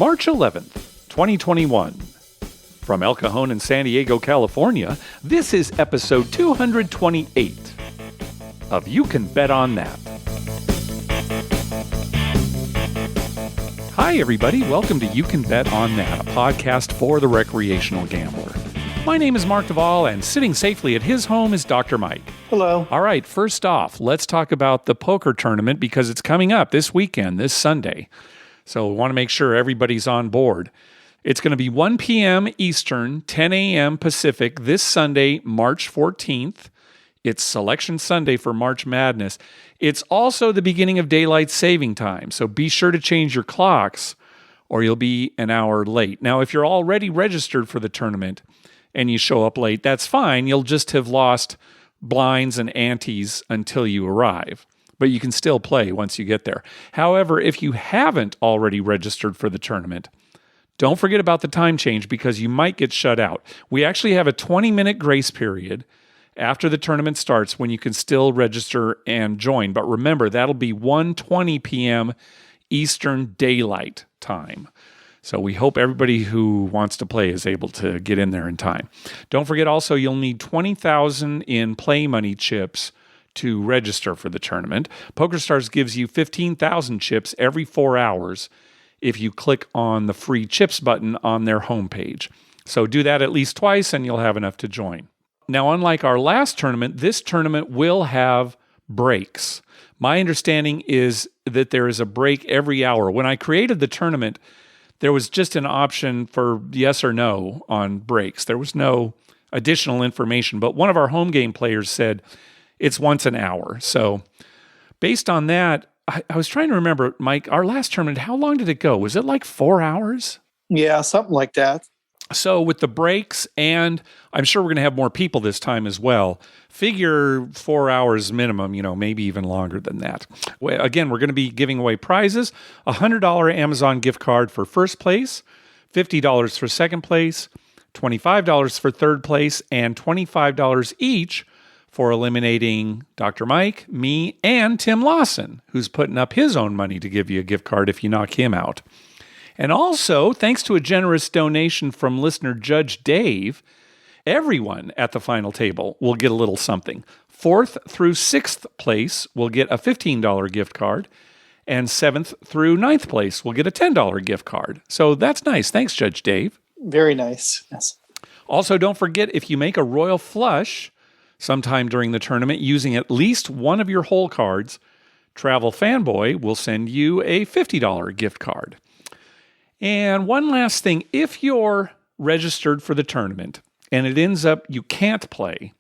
March 11th, 2021. From El Cajon in San Diego, California, this is episode 228 of You Can Bet on That. Hi, everybody. Welcome to You Can Bet on That, a podcast for the recreational gambler. My name is Mark Duvall, and sitting safely at his home is Dr. Mike. Hello. All right, first off, let's talk about the poker tournament because it's coming up this weekend, this Sunday. So we want to make sure everybody's on board. It's going to be 1 p.m. Eastern, 10 a.m. Pacific this Sunday, March 14th. It's Selection Sunday for March Madness. It's also the beginning of daylight saving time, so be sure to change your clocks or you'll be an hour late. Now, if you're already registered for the tournament and you show up late, that's fine. You'll just have lost blinds and antes until you arrive, but you can still play once you get there. However, if you haven't already registered for the tournament, don't forget about the time change because you might get shut out. We actually have a 20-minute grace period after the tournament starts when you can still register and join. But remember, that'll be 1:20 p.m. Eastern Daylight Time. So we hope everybody who wants to play is able to get in there in time. Don't forget also, you'll need 20,000 in play money chips to register for the tournament. PokerStars gives you 15,000 chips every 4 hours if you click on the free chips button on their homepage. So do that at least twice and you'll have enough to join. Now, unlike our last tournament, this tournament will have breaks. My understanding is that there is a break every hour. When I created the tournament, there was just an option for yes or no on breaks. There was no additional information, but one of our home game players said it's once an hour. So based on that, I was trying to remember, Mike, our last tournament, how long did it go? Was it like 4 hours? Yeah, something like that. So with the breaks, and I'm sure we're going to have more people this time as well, figure 4 hours minimum, maybe even longer than that. Again, we're going to be giving away prizes, a $100 Amazon gift card for first place, $50 for second place, $25 for third place, and $25 each for eliminating Dr. Mike, me, and Tim Lawson, who's putting up his own money to give you a gift card if you knock him out. And also, thanks to a generous donation from listener Judge Dave, everyone at the final table will get a little something. 4th through 6th place will get a $15 gift card, and 7th through 9th place will get a $10 gift card. So that's nice. Thanks, Judge Dave. Very nice. Yes. Also, don't forget, if you make a royal flush sometime during the tournament using at least one of your hole cards, Travel Fanboy will send you a $50 gift card. And one last thing, if you're registered for the tournament and it ends up you can't play,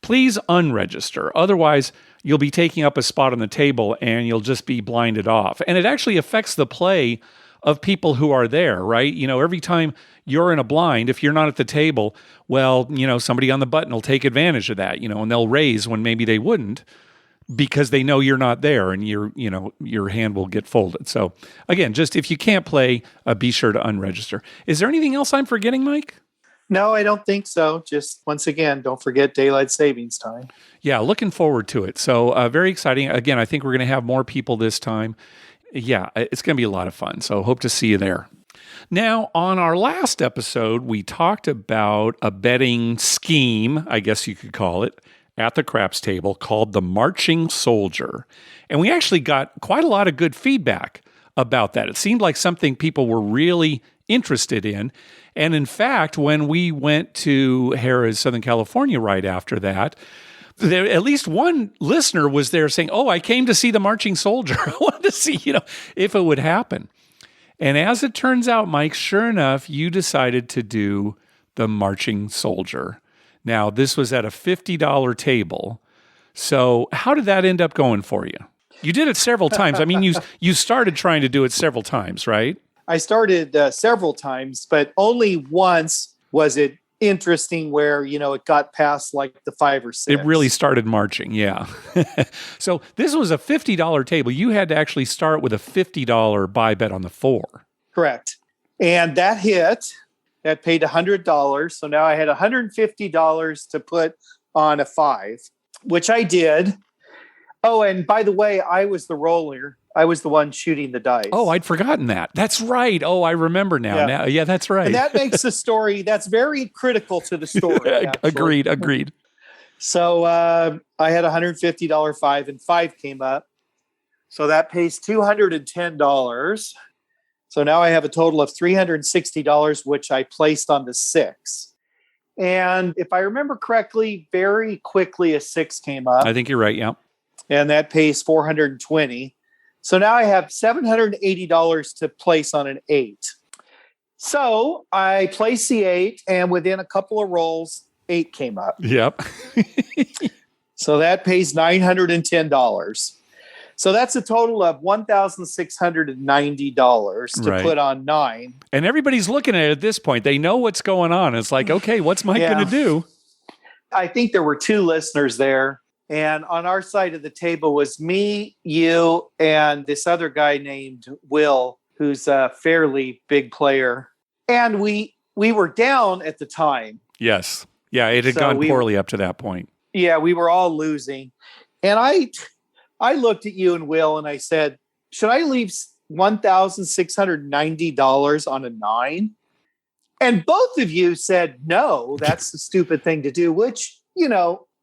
please unregister. Otherwise, you'll be taking up a spot on the table and you'll just be blinded off. And it actually affects the play of people who are there, right? Every time you're in a blind, if you're not at the table, well, somebody on the button will take advantage of that, and they'll raise when maybe they wouldn't because they know you're not there and your hand will get folded. So again, just if you can't play, be sure to unregister. Is there anything else I'm forgetting, Mike? No, I don't think so. Just once again, don't forget daylight savings time. Yeah, looking forward to it. So very exciting. Again, I think we're going to have more people this time. Yeah, it's going to be a lot of fun. So hope to see you there. Now, on our last episode, we talked about a betting scheme, I guess you could call it, at the craps table called the Marching Soldier. And we actually got quite a lot of good feedback about that. It seemed like something people were really interested in. And in fact, when we went to Harrah's Southern California right after that, at least one listener was there saying, I came to see the Marching Soldier. I wanted to see, if it would happen. And as it turns out, Mike, sure enough, you decided to do the Marching Soldier. Now, this was at a $50 table. So how did that end up going for you? You did it several times. I mean, you started trying to do it several times, right? I started several times, but only once was it interesting where, it got past like the 5 or 6. It really started marching, yeah. So this was a $50 table. You had to actually start with a $50 buy bet on the 4. Correct. And that hit. That paid $100. So now I had $150 to put on a 5, which I did. Oh, and by the way, I was the roller. I was the one shooting the dice. Oh, I'd forgotten that. That's right. Oh, I remember now. Yeah, that's right. And that makes the story, that's very critical to the story. Agreed. So I had a $150 five, and five came up. So that pays $210. So now I have a total of $360, which I placed on the six. And if I remember correctly, very quickly a six came up. I think you're right. Yeah. And that pays $420. So now I have $780 to place on an eight. So I placed the eight, and within a couple of rolls, eight came up. Yep. So that pays $910. So that's a total of $1,690 to put on nine. And everybody's looking at it at this point. They know what's going on. It's like, okay, what's Mike going to do? I think there were two listeners there. And on our side of the table was me, you, and this other guy named Will, who's a fairly big player. And we were down at the time. Yes. Yeah, it had gone poorly up to that point. Yeah, we were all losing. And I looked at you and Will and I said, should I leave $1,690 on a nine? And both of you said, no, that's the stupid thing to do, which,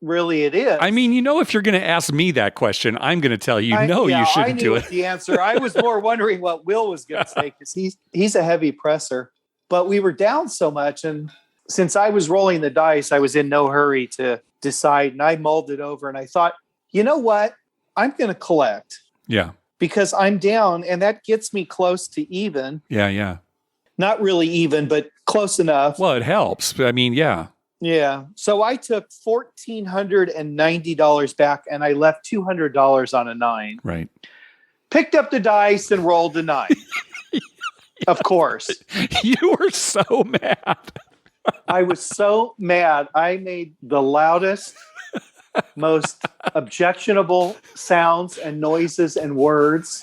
really it is. I mean, if you're going to ask me that question, I'm going to tell you, you shouldn't do it. The answer. I was more wondering what Will was going to say because he's a heavy presser. But we were down so much. And since I was rolling the dice, I was in no hurry to decide. And I mulled it over and I thought, you know what? I'm going to collect. Yeah. Because I'm down and that gets me close to even. Yeah. Not really even, but close enough. Well, it helps. I mean, yeah. Yeah. So I took $1,490 back and I left $200 on a nine. Right. Picked up the dice and rolled a nine. Of course. You were so mad. I was so mad. I made the loudest, most objectionable sounds and noises and words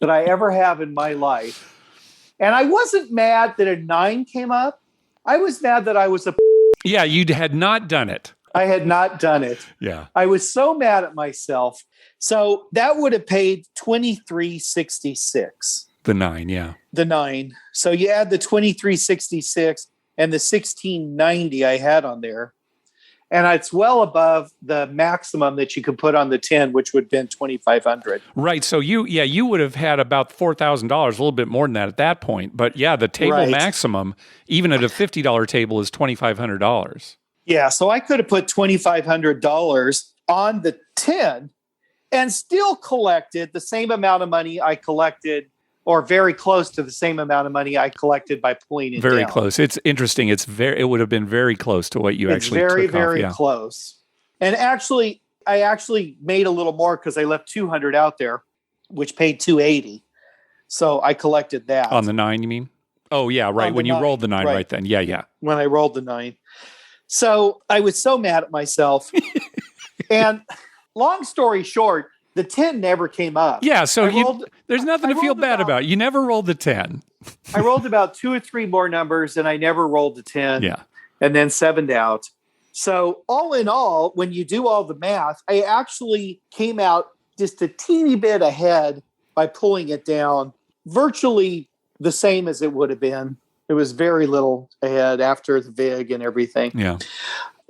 that I ever have in my life. And I wasn't mad that a nine came up. I was mad that I was a Yeah, you had not done it. I had not done it. Yeah. I was so mad at myself. So that would have paid $23.66. The nine, yeah. The nine. So you add the $23.66 and the $16.90 I had on there. And it's well above the maximum that you could put on the 10, which would have been $2,500. Right. So you would have had about $4,000, a little bit more than that at that point. But yeah, the table maximum, even at a $50 table, is $2,500. Yeah. So I could have put $2,500 on the 10 and still collected the same amount of money I collected, or very close to the same amount of money I collected by pulling it very down. Close. It's interesting. It would have been very close to what you actually took off. Very close. And actually, I actually made a little more because I left 200 out there, which paid $280. So I collected that. On the nine, you mean? Oh, yeah, right. When you rolled the nine, right then. Yeah. When I rolled the nine. So I was so mad at myself. And long story short, the 10 never came up. Yeah, so there's nothing to feel bad about. You never rolled the 10. I rolled about two or three more numbers, and I never rolled the 10. Yeah. And then sevened out. So all in all, when you do all the math, I actually came out just a teeny bit ahead by pulling it down, virtually the same as it would have been. It was very little ahead after the VIG and everything. Yeah.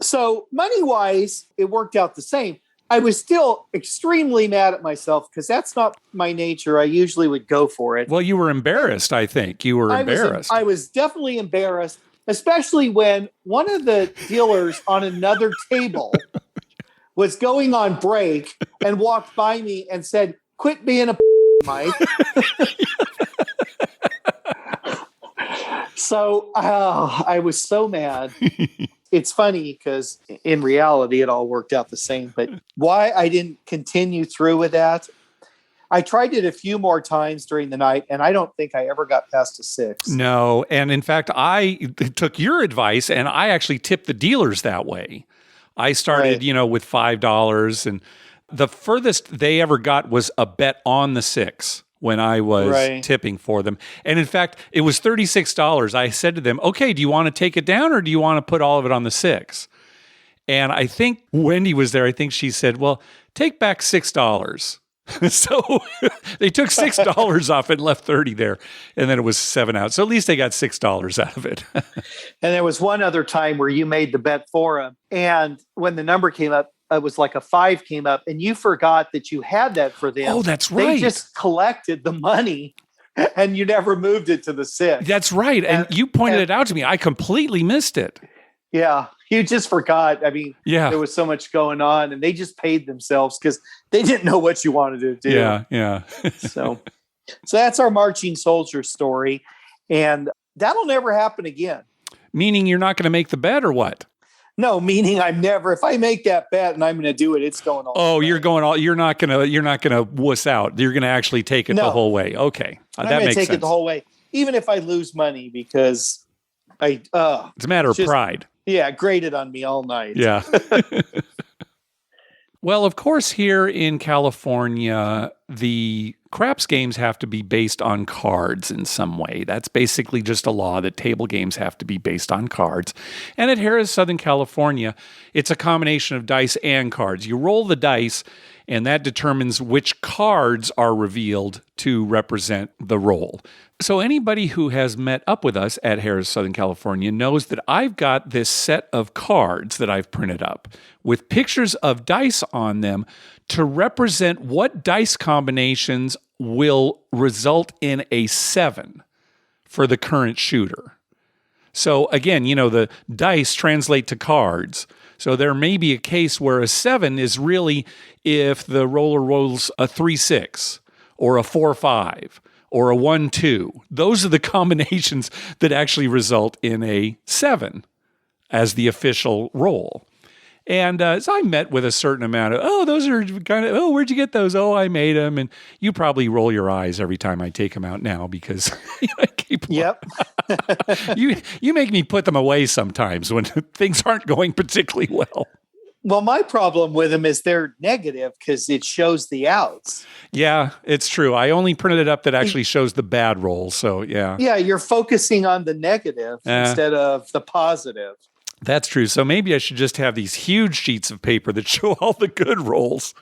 So money-wise, it worked out the same. I was still extremely mad at myself because that's not my nature. I usually would go for it. Well, you were embarrassed, I think. You were embarrassed. I was definitely embarrassed, especially when one of the dealers on another table was going on break and walked by me and said, "Quit being a Mike." So I was so mad. It's funny because in reality, it all worked out the same. But why I didn't continue through with that, I tried it a few more times during the night, and I don't think I ever got past a six. No. And in fact, I took your advice, and I actually tipped the dealers that way. I started, with $5, and the furthest they ever got was a bet on the six when I was tipping for them. And in fact, it was $36. I said to them, okay, do you want to take it down or do you want to put all of it on the six? And I think Wendy was there. I think she said, well, take back $6. So they took $6 off it and left 30 there. And then it was 7 out. So at least they got $6 out of it. And there was one other time where you made the bet for him. And when the number came up, it was like a 5 came up and you forgot that you had that for them. Oh, that's right. They just collected the money and you never moved it to the 6. That's right. And you pointed it out to me. I completely missed it. Yeah. You just forgot. I mean, there was so much going on and they just paid themselves because they didn't know what you wanted to do. Yeah. So that's our marching soldier story. And that'll never happen again. Meaning you're not going to make the bet or what? No, meaning if I make that bet and I'm going to do it, it's going all. Oh, you're not going to wuss out. You're going to actually take it the whole way. Okay. That makes sense. I'm going to take it the whole way, even if I lose money because it's a matter of pride. Yeah, grated on me all night. Yeah. Well, of course, here in California, the craps games have to be based on cards in some way. That's basically just a law that table games have to be based on cards. And at Harrah, Southern California, it's a combination of dice and cards. You roll the dice, and that determines which cards are revealed to represent the roll. So anybody who has met up with us at Harrah, Southern California knows that I've got this set of cards that I've printed up with pictures of dice on them to represent what dice combinations will result in a 7 for the current shooter. So again, the dice translate to cards. So there may be a case where a 7 is really if the roller rolls a 3-6 or a 4-5 or a 1-2. Those are the combinations that actually result in a 7 as the official roll. And so I met with a certain amount of, those are kind of, where'd you get those? Oh, I made them. And you probably roll your eyes every time I take them out now because I keep them. Yep. You make me put them away sometimes when things aren't going particularly well. Well, my problem with them is they're negative because it shows the outs. Yeah, it's true. I only printed it up that actually shows the bad rolls. So, yeah. Yeah, you're focusing on the negative instead of the positive. That's true. So maybe I should just have these huge sheets of paper that show all the good rolls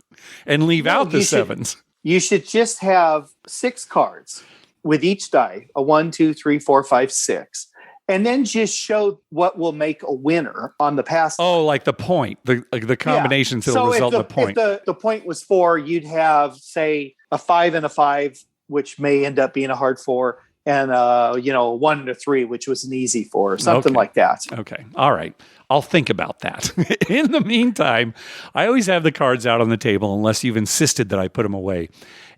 and leave out the 7s. You should just have 6 cards with each die, a 1, 2, 3, 4, 5, 6. And then just show what will make a winner on the pass. Oh, like the point, the combinations that will result in the point. If the point was 4, you'd have, say, a 5 and a 5, which may end up being a hard 4, and a 1 and a 3, which was an easy 4, or something like that. Okay. All right. I'll think about that. In the meantime, I always have the cards out on the table unless you've insisted that I put them away.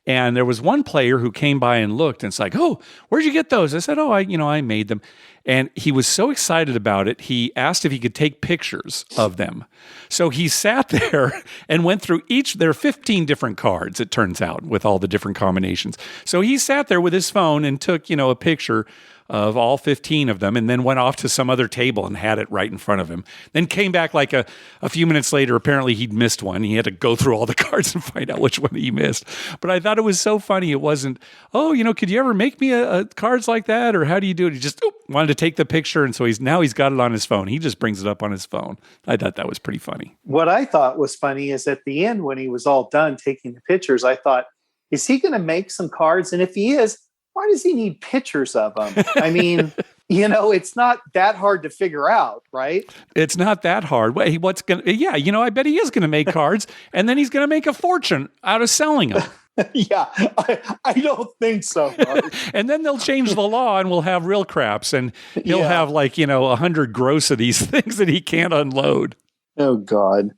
And there was one player who came by and looked and it's like, "Oh, where'd you get those?" I said, "Oh, I made them." And he was so excited about it, he asked if he could take pictures of them. So he sat there and went through there are 15 different cards, it turns out, with all the different combinations. So he sat there with his phone and took, a picture of all 15 of them and then went off to some other table and had it right in front of him. Then came back like a few minutes later. Apparently he'd missed one. He had to go through all the cards and find out which one he missed. But I thought it was so funny. It wasn't, could you ever make me a cards like that? Or how do you do it? He just wanted to take the picture. And so he's got it on his phone. He just brings it up on his phone. I thought that was pretty funny. What I thought was funny is at the end, when he was all done taking the pictures, I thought, is he going to make some cards? And if he is, why does he need pictures of them? I mean, it's not that hard to figure out, right? It's not that hard. I bet he is going to make cards and then he's going to make a fortune out of selling them. Yeah, I don't think so. And then they'll change the law and we'll have real craps and he'll have 100 gross of these things that he can't unload. Oh, God.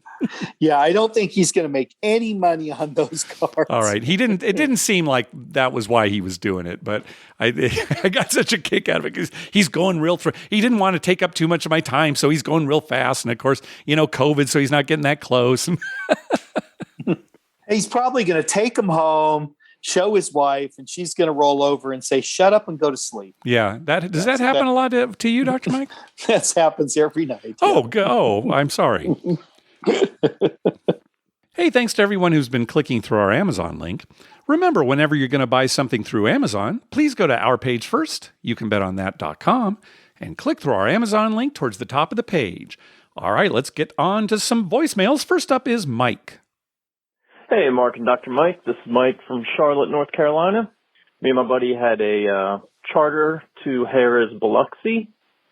Yeah, I don't think he's going to make any money on those cards. All right. It didn't seem like that was why he was doing it, but I got such a kick out of it because he's going he didn't want to take up too much of my time, so he's going real fast. And of course, COVID, so he's not getting that close. He's probably going to take him home, show his wife, and she's going to roll over and say, "Shut up and go to sleep." Yeah. Does that happen a lot to you, Dr. Mike? That happens every night. Oh, I'm sorry. Hey, thanks to everyone who's been clicking through our Amazon link. Remember, whenever you're going to buy something through Amazon, please go to our page first, youcanbetonthat.com, and click through our Amazon link towards the top of the page. All right, let's get on to some voicemails. First up is Mike. Hey, Mark and Dr. Mike. This is Mike from Charlotte, North Carolina. Me and my buddy had a charter to Harrah's Biloxi.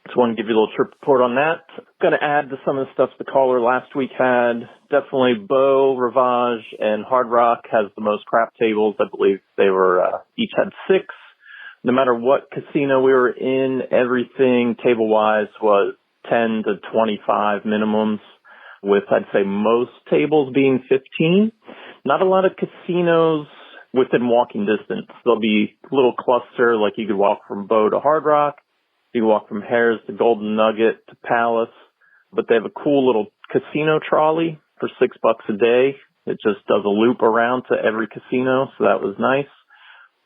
Just want to give you a little trip report on that. Going to add to some of the stuff the caller last week had. Definitely Beau, Rivage, and Hard Rock has the most crap tables. I believe they were each had 6. No matter what casino we were in, everything table-wise was 10 to 25 minimums, with I'd say most tables being 15. Not a lot of casinos within walking distance. There'll be a little cluster, like you could walk from Beau to Hard Rock. You can walk from Harrah's to Golden Nugget to Palace. But they have a cool little casino trolley for $6 a day. It just does a loop around to every casino, so that was nice.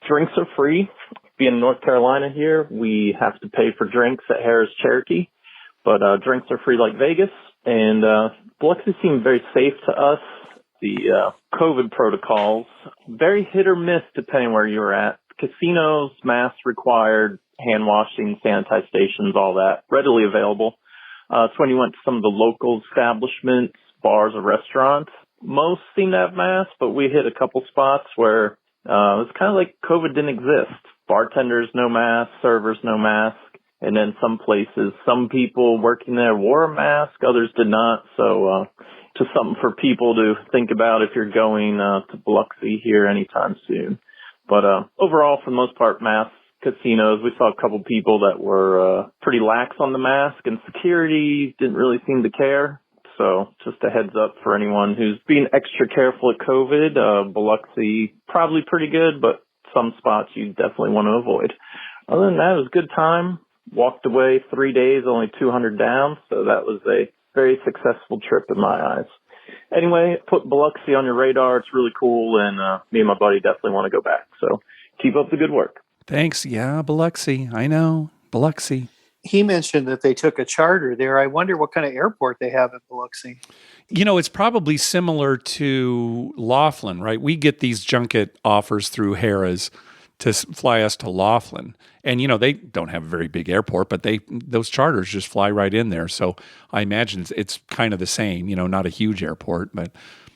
Drinks are free. Being in North Carolina here, we have to pay for drinks at Harrah's Cherokee. But drinks are free like Vegas. And Biloxi seemed very safe to us. The COVID protocols, very hit or miss depending where you were at. Casinos, masks required, hand washing, sanitized stations, all that, readily available. So when you went to some of the local establishments, bars or restaurants, most seemed to have masks, but we hit a couple spots where it was kind of like COVID didn't exist. Bartenders, no mask, servers, no mask. And then some places, some people working there wore a mask, others did not. So just something for people to think about if you're going to Biloxi here anytime soon. But overall, for the most part, mask casinos, we saw a couple people that were pretty lax on the mask, and security didn't really seem to care. So just a heads up for anyone who's being extra careful at COVID. Biloxi, probably pretty good, but some spots you definitely want to avoid. Other than that, it was a good time. Walked away 3 days, only 200 down, so that was a very successful trip in my eyes. Anyway, put Biloxi on your radar. It's really cool, and me and my buddy definitely want to go back. So keep up the good work. Thanks. Yeah, Biloxi. I know. Biloxi. He mentioned that they took a charter there. I wonder what kind of airport they have in Biloxi. You know, it's probably similar to Laughlin, right? We get these junket offers through Harrah's to fly us to Laughlin. And, you know, they don't have a very big airport, but those charters just fly right in there. So I imagine it's kind of the same, you know, not a huge airport, but.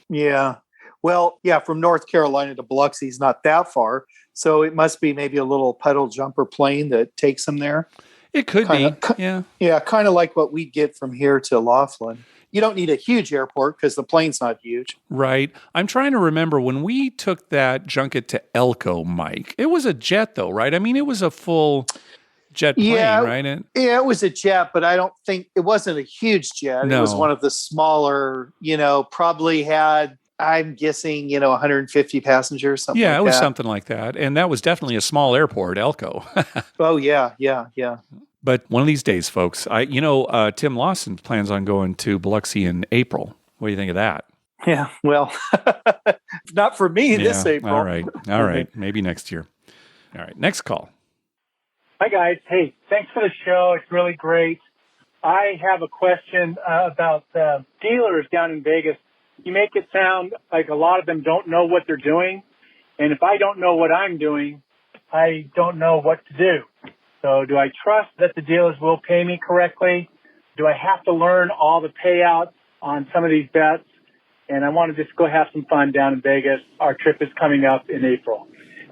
Yeah. Well, yeah, from North Carolina to Biloxi is not that far. So it must be maybe a little pedal jumper plane that takes them there. It could be. Yeah. Yeah, kind of like what we get from here to Laughlin. You don't need a huge airport because the plane's not huge. Right. I'm trying to remember when we took that junket to Elko, Mike. It was a jet, though, right? I mean, it was a full jet plane, right? Yeah, it was a jet, but I don't think it wasn't a huge jet. No. It was one of the smaller, probably had, I'm guessing, 150 passengers, something like that. Yeah, it was something like that. And that was definitely a small airport, Elko. Oh, yeah. But one of these days, folks, Tim Lawson plans on going to Biloxi in April. What do you think of that? Yeah, well, not for me this April. All right. Maybe next year. All right, next call. Hi, guys. Hey, thanks for the show. It's really great. I have a question about dealers down in Vegas. You make it sound like a lot of them don't know what they're doing. And if I don't know what I'm doing, I don't know what to do. So do I trust that the dealers will pay me correctly? Do I have to learn all the payouts on some of these bets? And I want to just go have some fun down in Vegas. Our trip is coming up in April.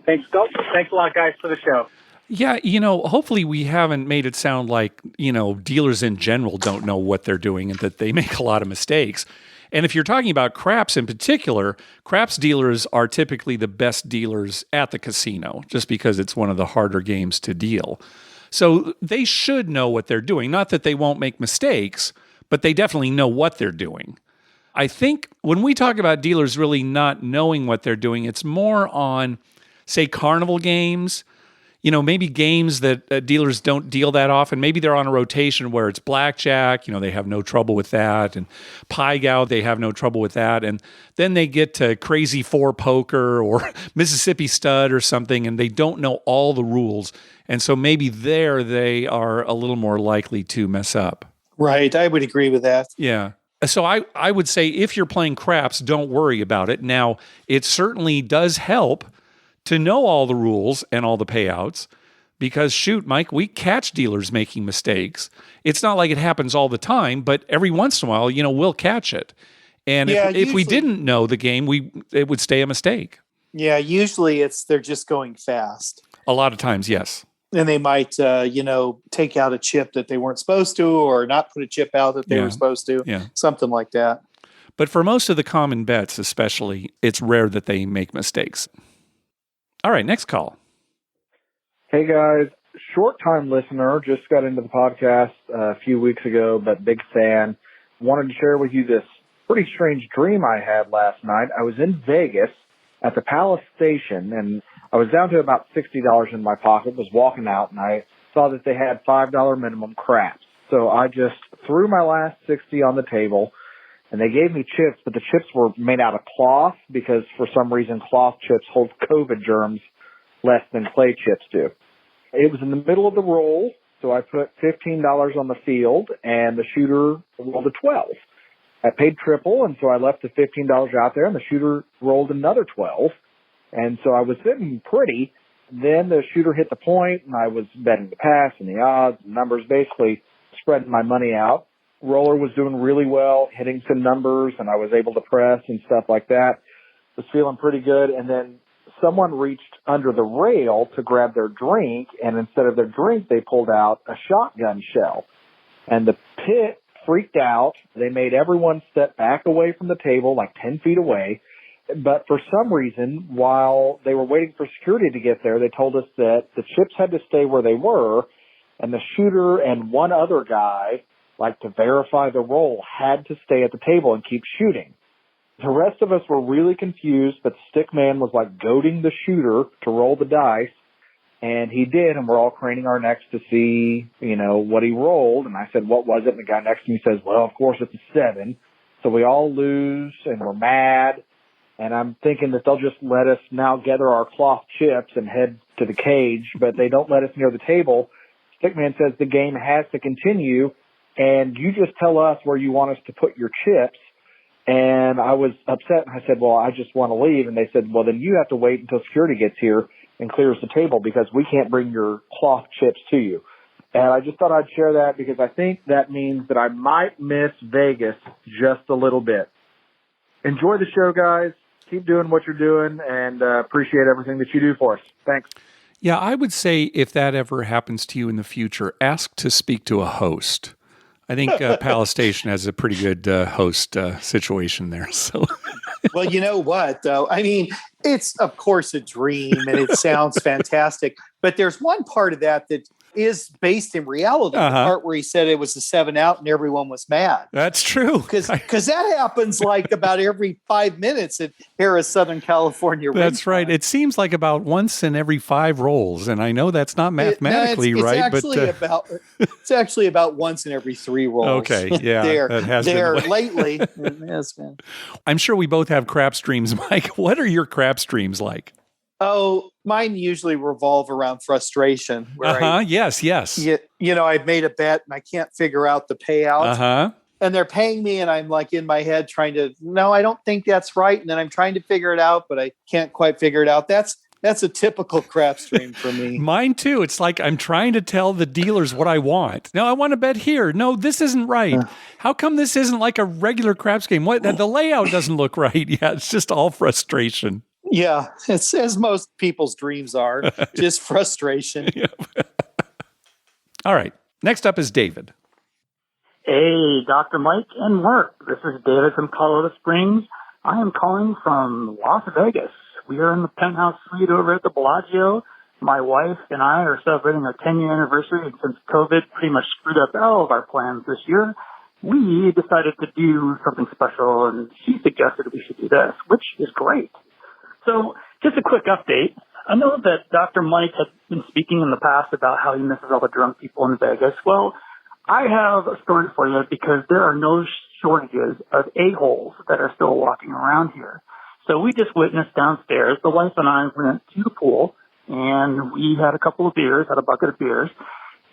Thanks a lot, guys, for the show. Yeah, hopefully we haven't made it sound like, dealers in general don't know what they're doing and that they make a lot of mistakes. And if you're talking about craps in particular, craps dealers are typically the best dealers at the casino, just because it's one of the harder games to deal. So they should know what they're doing. Not that they won't make mistakes, but they definitely know what they're doing. I think when we talk about dealers really not knowing what they're doing, it's more on, say, carnival games, maybe games that dealers don't deal that often. Maybe they're on a rotation where it's blackjack, they have no trouble with that. And pie gow, they have no trouble with that. And then they get to crazy four poker or Mississippi stud or something, and they don't know all the rules. And so maybe there they are a little more likely to mess up. Right. I would agree with that. Yeah. So I would say if you're playing craps, don't worry about it. Now, it certainly does help to know all the rules and all the payouts, because shoot, Mike, we catch dealers making mistakes. It's not like it happens all the time, but every once in a while, we'll catch it. And Yeah, if we usually- didn't know the game, it would stay a mistake. Yeah, usually they're just going fast. A lot of times, yes. And they might, take out a chip that they weren't supposed to, or not put a chip out that they were supposed to. Yeah. Something like that. But for most of the common bets, especially, it's rare that they make mistakes. All right, next call. Hey guys, short-time listener, just got into the podcast a few weeks ago, but big fan. Wanted to share with you this pretty strange dream I had last night. I was in Vegas at the Palace Station, and I was down to about $60 in my pocket, was walking out, and I saw that they had $5 minimum craps. So I just threw my last 60 on the table, and they gave me chips, but the chips were made out of cloth because for some reason cloth chips hold COVID germs less than clay chips do. It was in the middle of the roll, so I put $15 on the field, and the shooter rolled a 12. I paid triple, and so I left the $15 out there, and the shooter rolled another 12. And so I was sitting pretty. Then the shooter hit the point, and I was betting the pass and the odds and numbers, basically spreading my money out. Roller was doing really well, hitting some numbers, and I was able to press and stuff like that. Was feeling pretty good. And then someone reached under the rail to grab their drink, and instead of their drink, they pulled out a shotgun shell. And the pit freaked out. They made everyone step back away from the table, like 10 feet away. But for some reason, while they were waiting for security to get there, they told us that the chips had to stay where they were, and the shooter and one other guy, like to verify the roll, had to stay at the table and keep shooting. The rest of us were really confused, but the stick man was like goading the shooter to roll the dice, and he did, and we're all craning our necks to see, what he rolled. And I said, what was it? And the guy next to me says, well, of course it's a 7. So we all lose, and we're mad. And I'm thinking that they'll just let us now gather our cloth chips and head to the cage, but they don't let us near the table. Stickman says the game has to continue, and you just tell us where you want us to put your chips. And I was upset, and I said, well, I just want to leave. And they said, well, then you have to wait until security gets here and clears the table because we can't bring your cloth chips to you. And I just thought I'd share that because I think that means that I might miss Vegas just a little bit. Enjoy the show, guys. Keep doing what you're doing, and appreciate everything that you do for us. Thanks. Yeah, I would say if that ever happens to you in the future, ask to speak to a host. I think Palace Station has a pretty good host situation there. So, Well, you know what, though? I mean, it's, of course, a dream, and it sounds fantastic. But there's one part of that is based in reality. The part where he said it was a 7 out and everyone was mad. That's true. Because that happens like about every 5 minutes at Harrah, Southern California. That's right. It seems like about once in every 5 rolls, and I know that's not mathematically right, but it's actually about once in every 3 rolls. Okay, yeah, that has been lately. It has been. I'm sure we both have craps dreams, Mike. What are your craps dreams like? Oh, mine usually revolve around frustration. Yes. I've made a bet and I can't figure out the payout. And they're paying me, and I'm like in my head trying to, no, I don't think that's right. And then I'm trying to figure it out, but I can't quite figure it out. That's a typical craps dream for me. Mine too. It's like I'm trying to tell the dealers what I want. No, I want to bet here. No, this isn't right. How come this isn't like a regular craps game? What? The layout doesn't look right. Yeah, it's just all frustration. Yeah, it's as most people's dreams are, just frustration. All right. Next up is David. Hey, Dr. Mike and Mark. This is David from Colorado Springs. I am calling from Las Vegas. We are in the penthouse suite over at the Bellagio. My wife and I are celebrating our 10-year anniversary, and since COVID pretty much screwed up all of our plans this year, we decided to do something special, and she suggested we should do this, which is great. So just a quick update. I know that Dr. Mike has been speaking in the past about how he misses all the drunk people in Vegas. Well, I have a story for you because there are no shortages of a-holes that are still walking around here. So we just witnessed downstairs, the wife and I went to the pool, and we had a couple of beers, had a bucket of beers.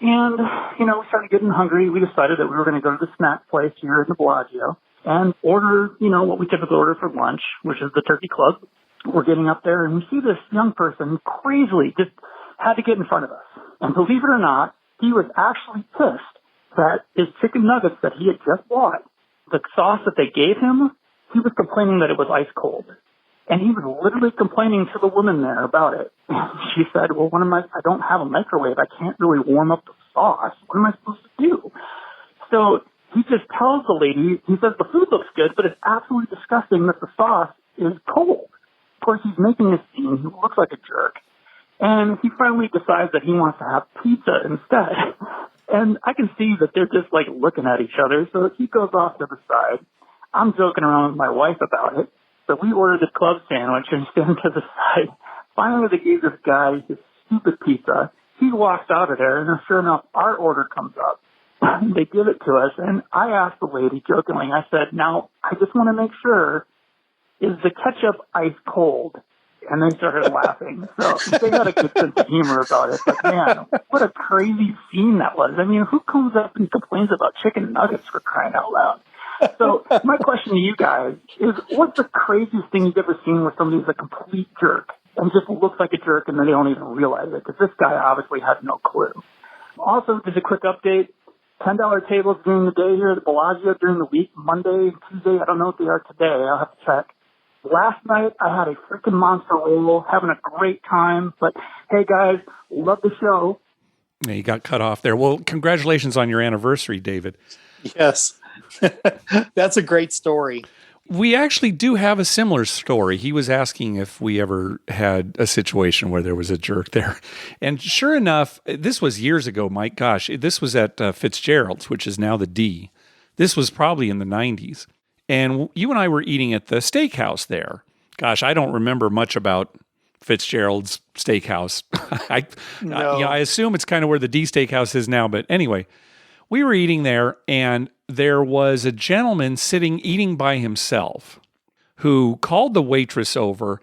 And, we started getting hungry. We decided that we were going to go to the snack place here in the Bellagio and order, what we typically order for lunch, which is the Turkey Club. We're getting up there, and we see this young person crazily just had to get in front of us. And believe it or not, he was actually pissed that his chicken nuggets that he had just bought, the sauce that they gave him he was complaining that it was ice cold. And he was literally complaining to the woman there about it. She said, well, I don't have a microwave. I can't really warm up the sauce. What am I supposed to do? So he just tells the lady, he says, the food looks good, but it's absolutely disgusting that the sauce is cold. Of course, he's making a scene. He looks like a jerk. And he finally decides that he wants to have pizza instead. And I can see that they're just like looking at each other. So he goes off to the side. I'm joking around with my wife about it. So we ordered the club sandwich and stand to the side. Finally, they gave this guy his stupid pizza. He walks out of there, and sure enough, our order comes up. They give it to us, and I asked the lady jokingly, I said, now, I just want to make sure, is the ketchup ice cold? And they started laughing. So they had a good sense of humor about it. But man, what a crazy scene that was. I mean, who comes up and complains about chicken nuggets, for crying out loud? So my question to you guys is, what's the craziest thing you've ever seen where somebody's a complete jerk and just looks like a jerk and then they don't even realize it? Because this guy obviously had no clue. Also, just a quick update. $10 tables during the day here at the Bellagio during the week, Monday, Tuesday. I don't know what they are today. I'll have to check. Last night, I had a freaking monster roll, having a great time. But hey, guys, love the show. Yeah, you got cut off there. Well, congratulations on your anniversary, David. Yes. That's a great story. We actually do have a similar story. He was asking if we ever had a situation where there was a jerk there. And sure enough, this was years ago, Mike. Gosh, this was at Fitzgerald's, which is now the D. This was probably in the 90s. And you and I were eating at the steakhouse there. Gosh, I don't remember much about Fitzgerald's Steakhouse. I assume it's kind of where the D Steakhouse is now. But anyway, we were eating there, and there was a gentleman eating by himself who called the waitress over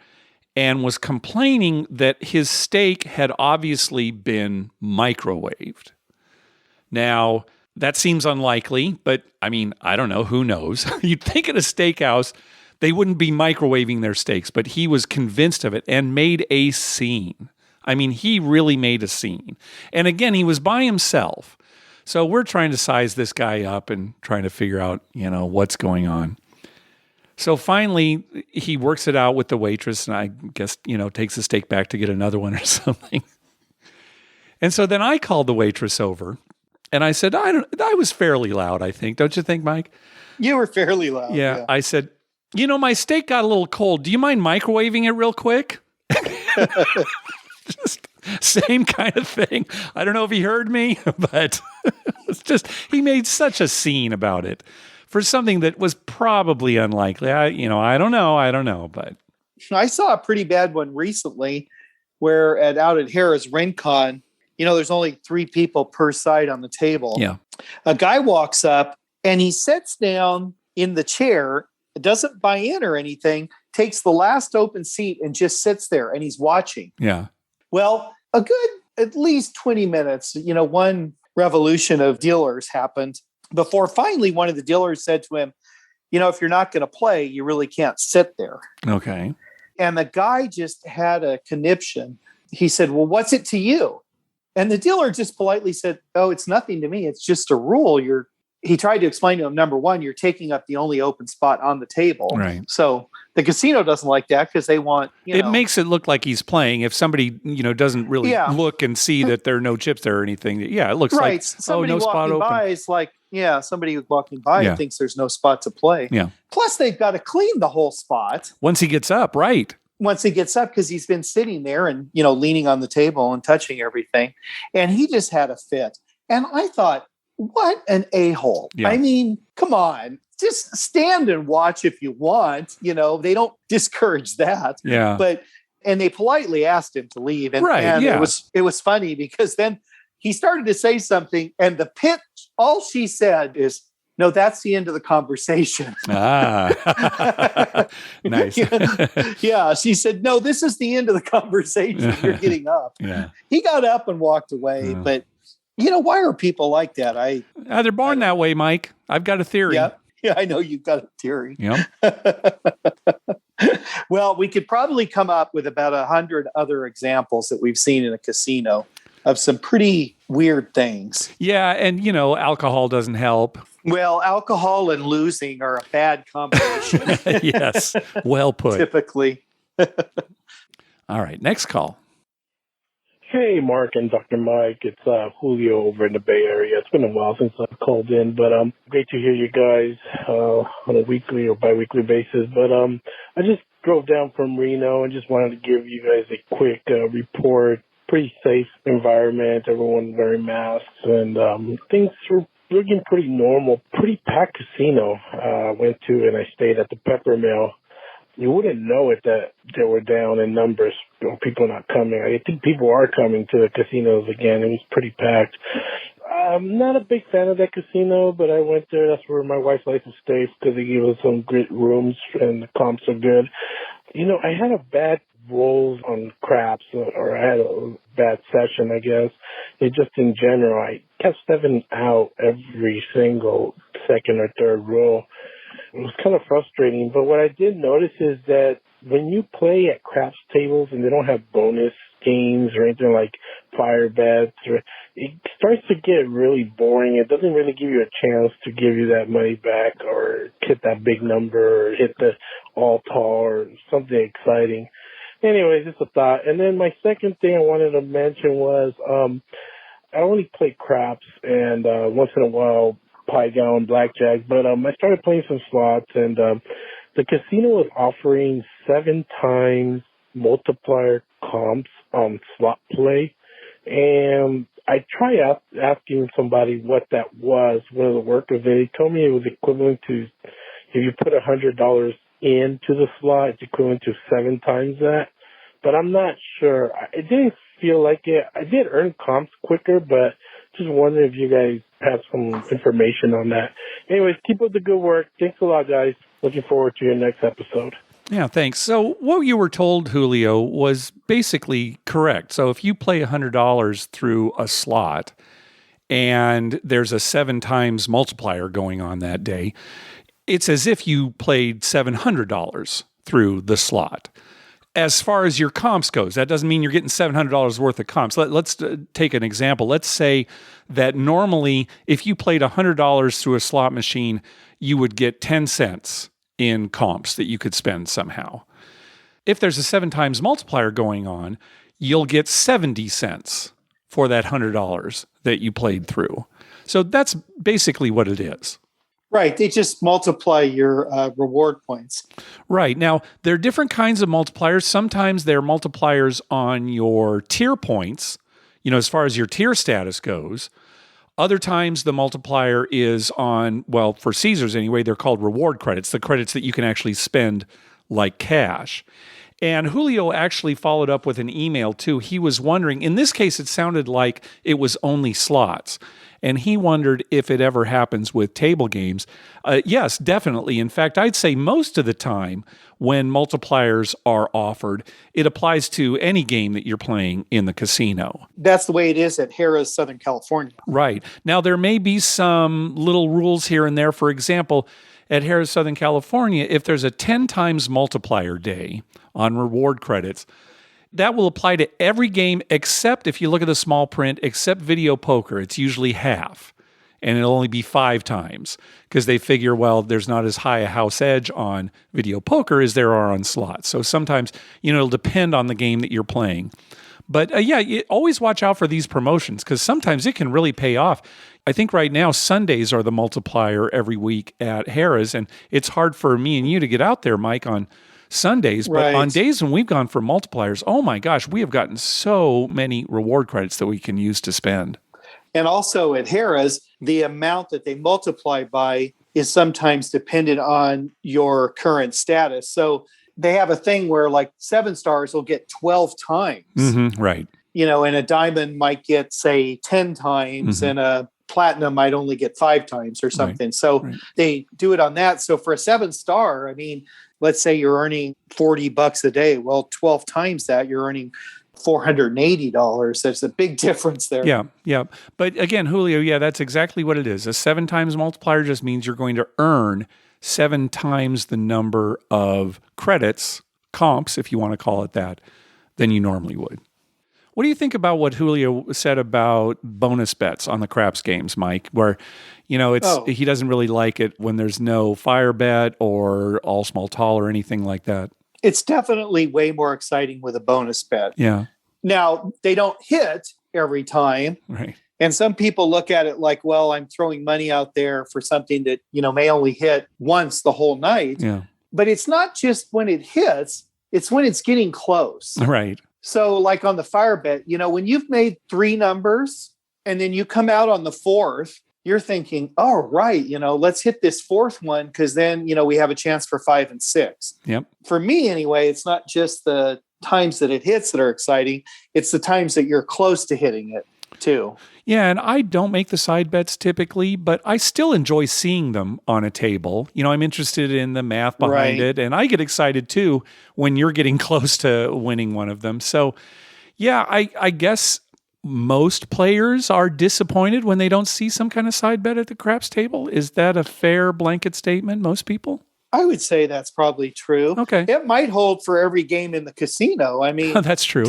and was complaining that his steak had obviously been microwaved. Now, that seems unlikely, but I mean, I don't know. Who knows? You'd think at a steakhouse, they wouldn't be microwaving their steaks, but he was convinced of it and made a scene. I mean, he really made a scene. And again, he was by himself. So we're trying to size this guy up and trying to figure out, what's going on. So finally, he works it out with the waitress and I guess, takes the steak back to get another one or something. And so then I called the waitress over and I said, I was fairly loud, I think. Don't you think, Mike? You were fairly loud. Yeah. I said, my steak got a little cold. Do you mind microwaving it real quick? Just same kind of thing. I don't know if he heard me, but it's just, he made such a scene about it for something that was probably unlikely. I don't know, but I saw a pretty bad one recently where out at Harrah's Rincon, there's only 3 people per side on the table. Yeah. A guy walks up and he sits down in the chair, doesn't buy in or anything, takes the last open seat and just sits there and he's watching. Yeah. Well, a good at least 20 minutes, one revolution of dealers happened before finally one of the dealers said to him, if you're not going to play, you really can't sit there. Okay. And the guy just had a conniption. He said, well, what's it to you? And the dealer just politely said, oh, it's nothing to me. It's just a rule. He tried to explain to him, number one, you're taking up the only open spot on the table. Right. So the casino doesn't like that because they want, it makes it look like he's playing. If somebody, doesn't really look and see that there are no chips there or anything. Yeah, it looks like, somebody no spot open. By is like, somebody walking by thinks there's no spot to play. Yeah. Plus they've got to clean the whole spot. Once he gets up, right. Once he gets up, because he's been sitting there and, leaning on the table and touching everything. And he just had a fit. And I thought, what an a-hole. Yeah. I mean, come on, just stand and watch if you want. They don't discourage that. Yeah. And they politely asked him to leave. And, it was funny because then he started to say something and the pitch, all she said is, no, that's the end of the conversation. Nice. Yeah. She said, no, this is the end of the conversation. You're getting up. Yeah. He got up and walked away, but why are people like that? They're born that way, Mike. I've got a theory. Yeah, I know you've got a theory. Yeah. Well, we could probably come up with about 100 other examples that we've seen in a casino of some pretty weird things. Yeah, and alcohol doesn't help. Well, alcohol and losing are a bad combination. Yes, well put. Typically. All right, next call. Hey, Mark and Dr. Mike. It's Julio over in the Bay Area. It's been a while since I've called in, but great to hear you guys on a weekly or biweekly basis. But I just drove down from Reno and just wanted to give you guys a quick report. Pretty safe environment, everyone wearing masks, and things were looking pretty normal. Pretty packed casino went to, and I stayed at the Peppermill. You wouldn't know it that they were down in numbers, people not coming. I think people are coming to the casinos again. It was pretty packed. I'm not a big fan of that casino, but I went there. That's where my wife likes to stay because they give us some great rooms and the comps are good. You know, I had a bad rolls on craps, or I had a bad session, I guess. It just in general, I kept stepping out every single second or third roll. It was kind of frustrating, but what I did notice is that when you play at craps tables and they don't have bonus games or anything like fire bets, it starts to get really boring. It doesn't really give you a chance to give you that money back or hit that big number or hit the all-tall or something exciting. Anyways, just a thought. And then my second thing I wanted to mention was I only play craps and once in a while pie gown, blackjack, but I started playing some slots, and the casino was offering 7 times multiplier comps on slot play, and I tried asking somebody what that was, one of the workers, and he told me it was equivalent to, if you put $100 into the slot, it's equivalent to 7 times that, but I'm not sure. It didn't feel like it. I did earn comps quicker, but just wondering if you guys have some information on that. Anyways, keep up the good work. Thanks a lot, guys. Looking forward to your next episode. Yeah, thanks. So what you were told, Julio, was basically correct. So if you play $100 through a slot and there's a 7 times multiplier going on that day, it's as if you played $700 through the slot. As far as your comps goes, that doesn't mean you're getting $700 worth of comps. Let's take an example. Let's say that normally if you played $100 through a slot machine, you would get 10 cents in comps that you could spend somehow. If there's a 7 times multiplier going on, you'll get 70 cents for that $100 that you played through. So that's basically what it is. Right. They just multiply your reward points. Right. Now, there are different kinds of multipliers. Sometimes they're multipliers on your tier points, as far as your tier status goes. Other times the multiplier is on, well, for Caesars anyway, they're called reward credits, the credits that you can actually spend like cash. And Julio actually followed up with an email too. He was wondering, in this case, it sounded like it was only slots. And he wondered if it ever happens with table games. Yes, definitely. In fact, I'd say most of the time when multipliers are offered, it applies to any game that you're playing in the casino. That's the way it is at Harrah, Southern California. Right. Now, there may be some little rules here and there. For example, at Harrah, Southern California, if there's a 10 times multiplier day on reward credits, that will apply to every game except, if you look at the small print, except video poker. It's usually half, and it'll only be 5 times because they figure, well, there's not as high a house edge on video poker as there are on slots. So sometimes, it'll depend on the game that you're playing. But always watch out for these promotions because sometimes it can really pay off. I think right now Sundays are the multiplier every week at Harrah's, and it's hard for me and you to get out there, Mike, on Sundays, but right. On days when we've gone for multipliers, oh my gosh, we have gotten so many reward credits that we can use to spend. And also at Harrah's, the amount that they multiply by is sometimes dependent on your current status. So they have a thing where like 7 stars will get 12 times. Mm-hmm, right. And a diamond might get, say, 10 times, and a platinum might only get 5 times or something. Right. So they do it on that. So for a 7-star, let's say you're earning $40 a day. Well, 12 times that, you're earning $480. There's a big difference there. Yeah. But again, Julio, that's exactly what it is. A 7 times multiplier just means you're going to earn 7 times the number of credits, comps, if you want to call it that, than you normally would. What do you think about what Julio said about bonus bets on the craps games, Mike, where, he doesn't really like it when there's no fire bet or all small tall or anything like that? It's definitely way more exciting with a bonus bet. Yeah. Now, they don't hit every time. Right. And some people look at it like, well, I'm throwing money out there for something that, may only hit once the whole night. Yeah. But it's not just when it hits, it's when it's getting close. Right. So like on the fire bet, when you've made 3 numbers and then you come out on the 4th, you're thinking, oh, right, let's hit this 4th one because then, we have a chance for 5 and 6. Yep. For me, anyway, it's not just the times that it hits that are exciting. It's the times that you're close to hitting it too. Yeah, and I don't make the side bets typically, but I still enjoy seeing them on a table. I'm interested in the math behind it, and I get excited too when you're getting close to winning one of them. So, yeah, I guess most players are disappointed when they don't see some kind of side bet at the craps table. Is that a fair blanket statement, most people? I would say that's probably true. Okay. It might hold for every game in the casino. I mean, that's true.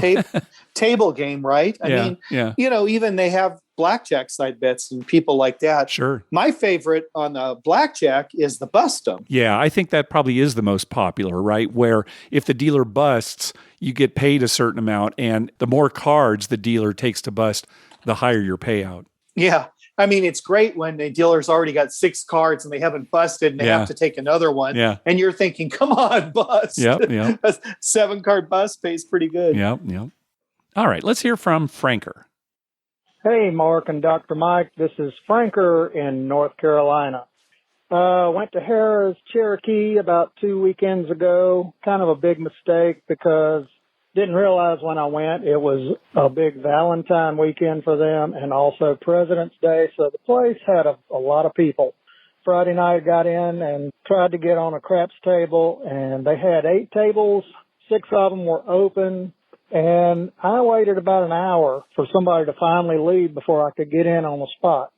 Table game, right? I mean, even they have blackjack side bets and people like that. Sure. My favorite on the blackjack is the bust 'em. Yeah, I think that probably is the most popular, right? Where if the dealer busts, you get paid a certain amount, and the more cards the dealer takes to bust, the higher your payout. Yeah. I mean, it's great when the dealer's already got 6 cards and they haven't busted and they have to take another one. Yeah. And you're thinking, come on, bust. Yep. A 7-card bust pays pretty good. Yep. All right, let's hear from Franker. Hey, Mark and Dr. Mike. This is Franker in North Carolina. Went to Harrah's Cherokee about 2 weekends ago. Kind of a big mistake because didn't realize when I went it was a big Valentine weekend for them and also President's Day. So the place had a lot of people. Friday night I got in and tried to get on a craps table, and they had 8 tables. 6 of them were open. And I waited about an hour for somebody to finally leave before I could get in on the spot.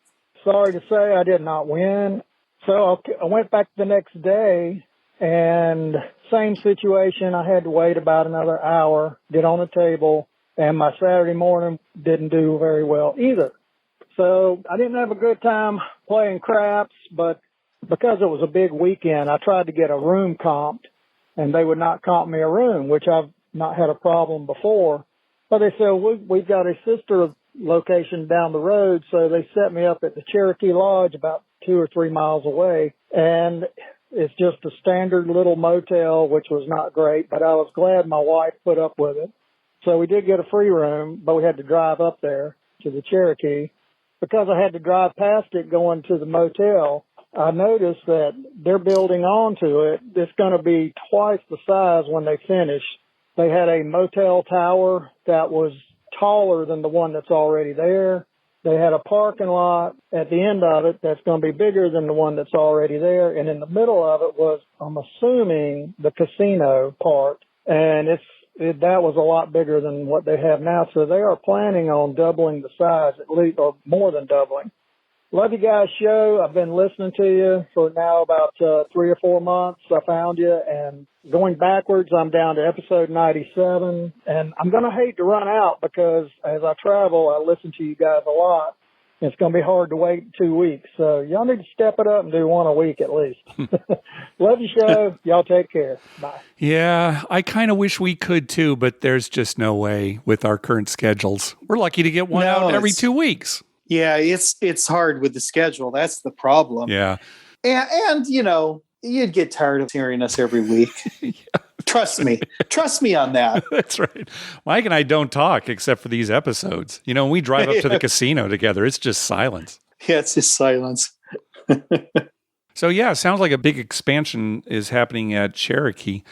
Sorry to say I did not win. So I went back the next day, and same situation. I had to wait about another hour, get on the table, and my Saturday morning didn't do very well either. So I didn't have a good time playing craps, but because it was a big weekend, I tried to get a room comped, and they would not comp me a room, which I've not had a problem before. But they said, we've got a sister location down the road, so they set me up at the Cherokee Lodge about 2 or 3 miles away. And it's just a standard little motel, which was not great, but I was glad my wife put up with it. So we did get a free room, but we had to drive up there to the Cherokee. Because I had to drive past it going to the motel, I noticed that they're building onto it. It's going to be twice the size when they finish. They had a motel tower that was taller than the one that's already there. They had a parking lot at the end of it that's going to be bigger than the one that's already there. And in the middle of it was, I'm assuming, the casino part. And that was a lot bigger than what they have now. So they are planning on doubling the size, at least, or more than doubling. Love you guys' show. I've been listening to you for now about 3 or 4 months. I found you, and going backwards, I'm down to episode 97. And I'm going to hate to run out because as I travel, I listen to you guys a lot. It's going to be hard to wait 2 weeks. So y'all need to step it up and do 1 a week at least. Love your show. Y'all take care. Bye. Yeah, I kind of wish we could too, but there's just no way with our current schedules. We're lucky to get one out every 2 weeks. Yeah, it's hard with the schedule. That's the problem. Yeah. And you'd get tired of hearing us every week. Yeah. Trust me on that. That's right. Mike and I don't talk except for these episodes. When we drive up to the casino together, it's just silence. Yeah, it's just silence. So yeah, it sounds like a big expansion is happening at Cherokee.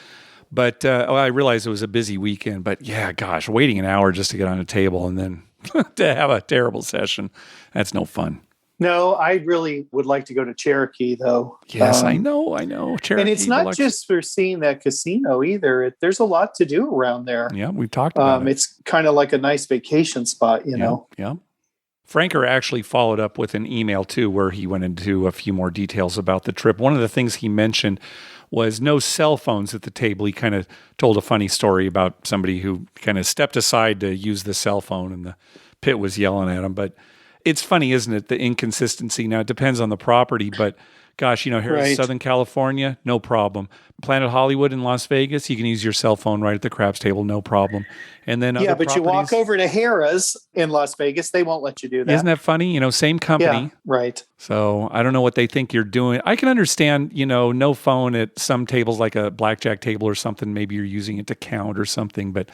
But I realized it was a busy weekend. But yeah, gosh, waiting an hour just to get on a table and then to have a terrible session, that's no fun. No, I really would like to go to Cherokee, though. Yes, I know. Cherokee, and it's not Biloxi. just for seeing that casino either. There's a lot to do around there. Yeah, we've talked about it. It's kind of like a nice vacation spot, you know. Yeah. Franker actually followed up with an email, too, where he went into a few more details about the trip. One of the things he mentioned was no cell phones at the table. He kind of told a funny story about somebody who kind of stepped aside to use the cell phone and the pit was yelling at him. But it's funny, isn't it? The inconsistency. Now, it depends on the property, but gosh, Harrah's Right. Southern California, no problem. Planet Hollywood in Las Vegas, you can use your cell phone right at the craps table, no problem. And then Yeah, other but you walk properties- over to Harrah's in Las Vegas, they won't let you do that. Isn't that funny? Same company. Yeah, right. So I don't know what they think you're doing. I can understand, no phone at some tables like a blackjack table or something. Maybe you're using it to count or something, but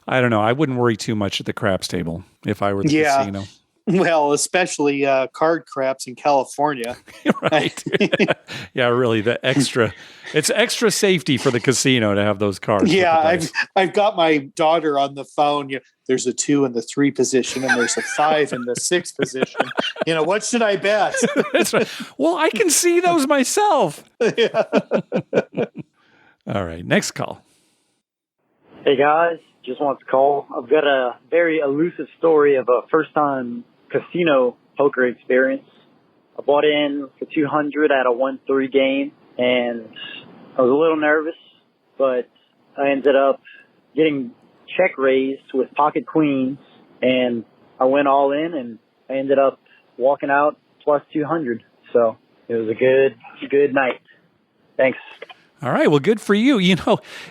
I don't know. I wouldn't worry too much at the craps table if I were the casino. Well, especially card craps in California. Right. Yeah, really. It's extra safety for the casino to have those cards. Yeah, I've got my daughter on the phone. There's a 2 in the 3 position, and there's a 5 in the 6 position. What should I bet? That's right. Well, I can see those myself. Yeah. All right, next call. Hey guys, just want to call. I've got a very elusive story of a first-time casino poker experience. I bought in for 200 at a 1-3 game, and I was a little nervous, but I ended up getting check raised with pocket queens, and I went all in, and I ended up walking out plus 200. So it was a good night. Thanks. All right. Well, good for you.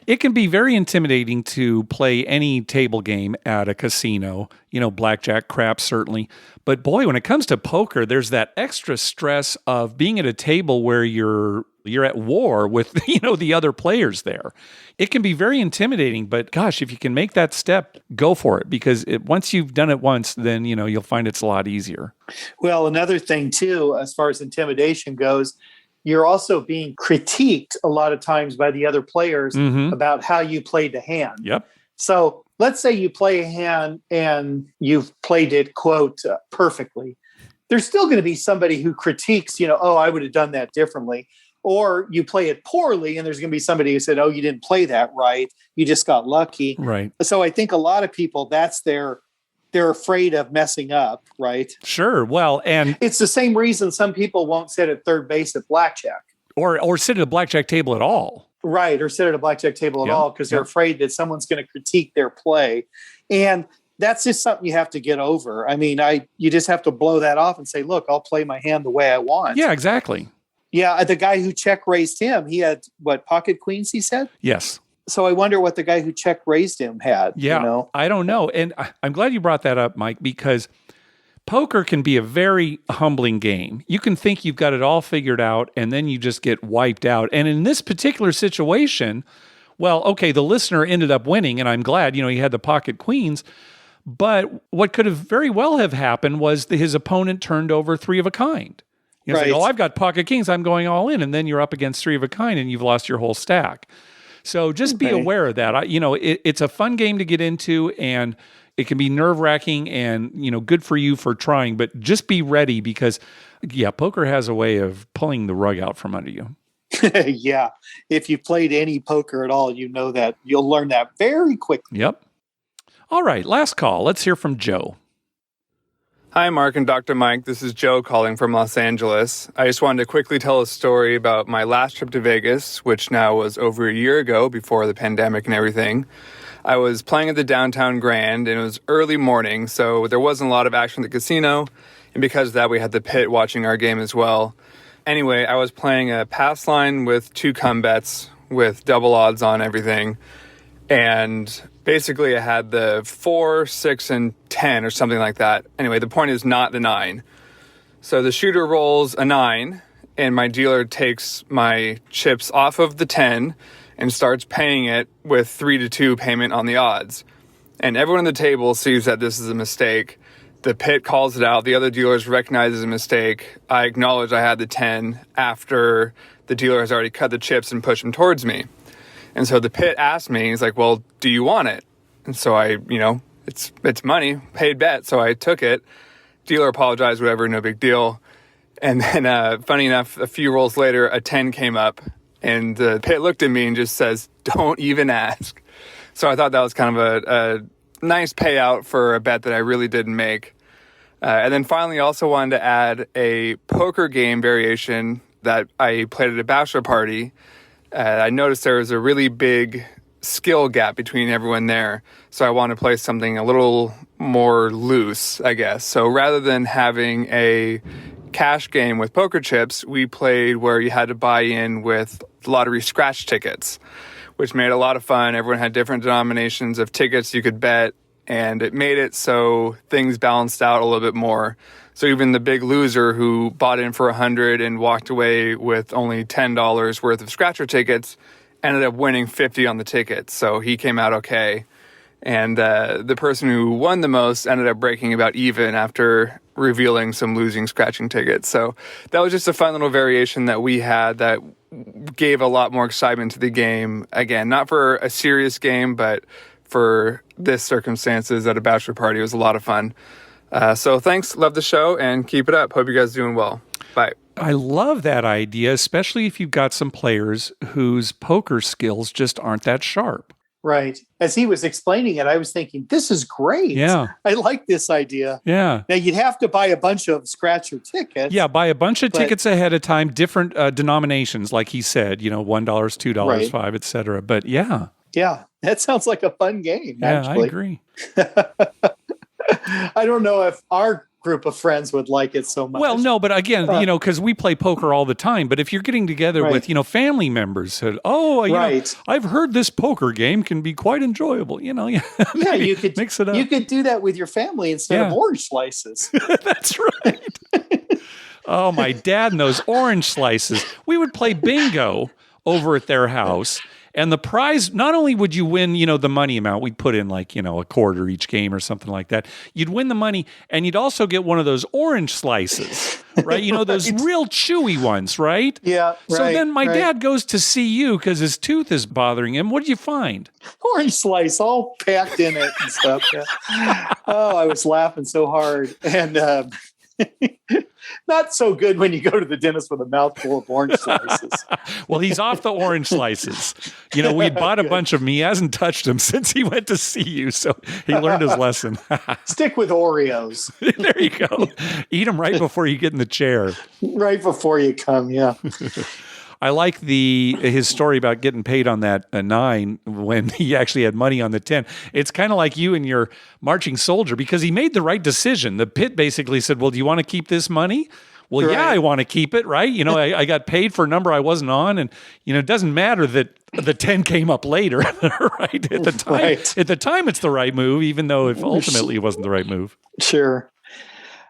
It can be very intimidating to play any table game at a casino, blackjack, craps, certainly. But boy, when it comes to poker, there's that extra stress of being at a table where you're at war with, the other players there. It can be very intimidating, but gosh, if you can make that step, go for it, because once you've done it once, then, you'll find it's a lot easier. Well, another thing too, as far as intimidation goes, you're also being critiqued a lot of times by the other players about how you played the hand. Yep. So let's say you play a hand and you've played it, quote, perfectly. There's still going to be somebody who critiques, I would have done that differently. Or you play it poorly and there's going to be somebody who said, you didn't play that right. You just got lucky. Right. So I think a lot of people, they're afraid of messing up, right? Sure. Well, and it's the same reason some people won't sit at third base at blackjack. Or sit at a blackjack table at all. Right. Or sit at a blackjack table at all because they're afraid that someone's going to critique their play. And that's just something you have to get over. I mean, you just have to blow that off and say, look, I'll play my hand the way I want. Yeah, exactly. Yeah. The guy who check raised him, he had pocket queens, he said? Yes. So I wonder what the guy who check raised him had. Yeah, I don't know. And I'm glad you brought that up, Mike, because poker can be a very humbling game. You can think you've got it all figured out, and then you just get wiped out. And in this particular situation, well, okay, the listener ended up winning, and I'm glad, he had the pocket queens. But what could have very well have happened was that his opponent turned over 3 of a kind. Right. Like, I've got pocket kings, I'm going all in. And then you're up against 3 of a kind, and you've lost your whole stack. So just be aware of that. It's a fun game to get into, and it can be nerve-wracking and, good for you for trying, but just be ready because, poker has a way of pulling the rug out from under you. Yeah. If you played any poker at all, that you'll learn that very quickly. Yep. All right. Last call. Let's hear from Joe. Hi, Mark and Dr. Mike. This is Joe calling from Los Angeles. I just wanted to quickly tell a story about my last trip to Vegas, which now was over a year ago before the pandemic and everything. I was playing at the Downtown Grand, and it was early morning, so there wasn't a lot of action at the casino, and because of that, we had the pit watching our game as well. Anyway, I was playing a pass line with 2 come bets with double odds on everything, and basically I had the 4, 6, and 10 or something like that. Anyway, the point is not the 9. So the shooter rolls a 9, and my dealer takes my chips off of the 10 and starts paying it with 3-2 payment on the odds. And everyone at the table sees that this is a mistake. The pit calls it out. The other dealers recognize it's a mistake. I acknowledge I had the 10 after the dealer has already cut the chips and pushed them towards me. And so the pit asked me, he's like, well, do you want it? And so I, it's money, paid bet. So I took it. Dealer apologized, whatever, no big deal. And then, funny enough, a few rolls later, a 10 came up. And the pit looked at me and just says, don't even ask. So I thought that was kind of a nice payout for a bet that I really didn't make. And then finally, I also wanted to add a poker game variation that I played at a bachelor party. I noticed there was a really big skill gap between everyone there. So I want to play something a little more loose, I guess. So rather than having a cash game with poker chips, we played where you had to buy in with lottery scratch tickets, which made it a lot of fun. Everyone had different denominations of tickets you could bet, and it made it so things balanced out a little bit more. So even the big loser who bought in for $100 and walked away with only $10 worth of scratcher tickets ended up winning $50 on the tickets. So he came out okay. And the person who won the most ended up breaking about even after revealing some losing scratching tickets. So that was just a fun little variation that we had that gave a lot more excitement to the game. Again, not for a serious game, but for this circumstances at a bachelor party. It was a lot of fun. So thanks. Love the show and keep it up. Hope you guys are doing well. Bye. I love that idea, especially if you've got some players whose poker skills just aren't that sharp. Right. As he was explaining it, I was thinking, this is great. Yeah. I like this idea. Yeah. Now, you'd have to buy a bunch of scratcher tickets. Yeah, buy a bunch of tickets ahead of time, different denominations, like he said, $1, $2, Right. $5, et cetera. But yeah. Yeah, that sounds like a fun game, Yeah, actually. I agree. I don't know if our group of friends would like it so much. Well, no, but again, because we play poker all the time. But if you're getting together Right. with, family members, said, Right. I've heard this poker game can be quite enjoyable. Yeah, maybe you could mix it up. You could do that with your family instead of orange slices. That's right. Oh, my dad and those orange slices. We would play bingo over at their house. And the prize, not only would you win, the money amount, we'd put in like, a quarter each game or something like that. You'd win the money and you'd also get one of those orange slices, right? Those real chewy ones, right? Yeah. So then my dad goes to see you because his tooth is bothering him. What did you find? Orange slice all packed in it and stuff. Yeah. Oh, I was laughing so hard. And not so good when you go to the dentist with a mouthful of orange slices. Well, he's off the orange slices. We bought a bunch of them. He hasn't touched them since he went to see you. So he learned his lesson. Stick with Oreos. There you go. Eat them right before you get in the chair. Right before you come, yeah. I like his story about getting paid on that 9 when he actually had money on the 10. It's kind of like you and your marching soldier because he made the right decision. The pit basically said, well, do you want to keep this money? Well, yeah, I want to keep it, right? I got paid for a number I wasn't on. And, it doesn't matter that the 10 came up later, right? At the time, it's the right move, even though if ultimately it wasn't the right move. Sure.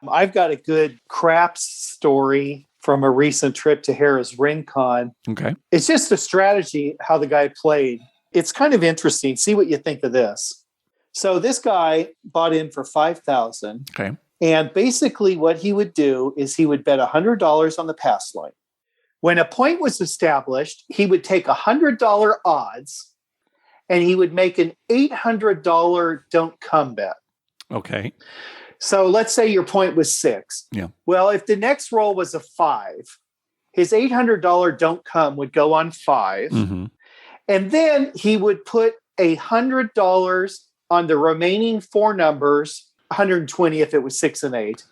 I've got a good craps story from a recent trip to Harrah's Rincon. Okay. It's just a strategy how the guy played. It's kind of interesting. See what you think of this. So this guy bought in for $5,000. Okay. And basically what he would do is he would bet $100 on the pass line. When a point was established, he would take $100 odds and he would make an $800 don't come bet. Okay. So let's say your point was 6. Yeah. Well, if the next roll was a 5, his $800 don't come would go on 5. Mm-hmm. And then he would put $100 on the remaining 4 numbers, 120 if it was 6 and 8.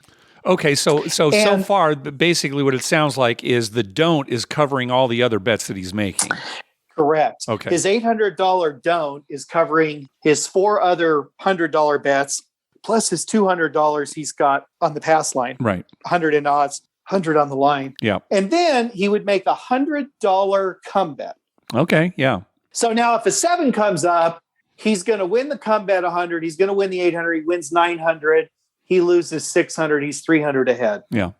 Okay, so far, basically what it sounds like is the don't is covering all the other bets that he's making. Correct. Okay. His $800 don't is covering his 4 other $100 bets, plus his $200 he's got on the pass line. Right. 100 in odds, 100 on the line. Yeah. And then he would make a $100 come bet. Okay, yeah. So now if a 7 comes up, he's going to win the come bet 100. He's going to win the 800. He wins 900. He loses 600. He's 300 ahead. Yeah.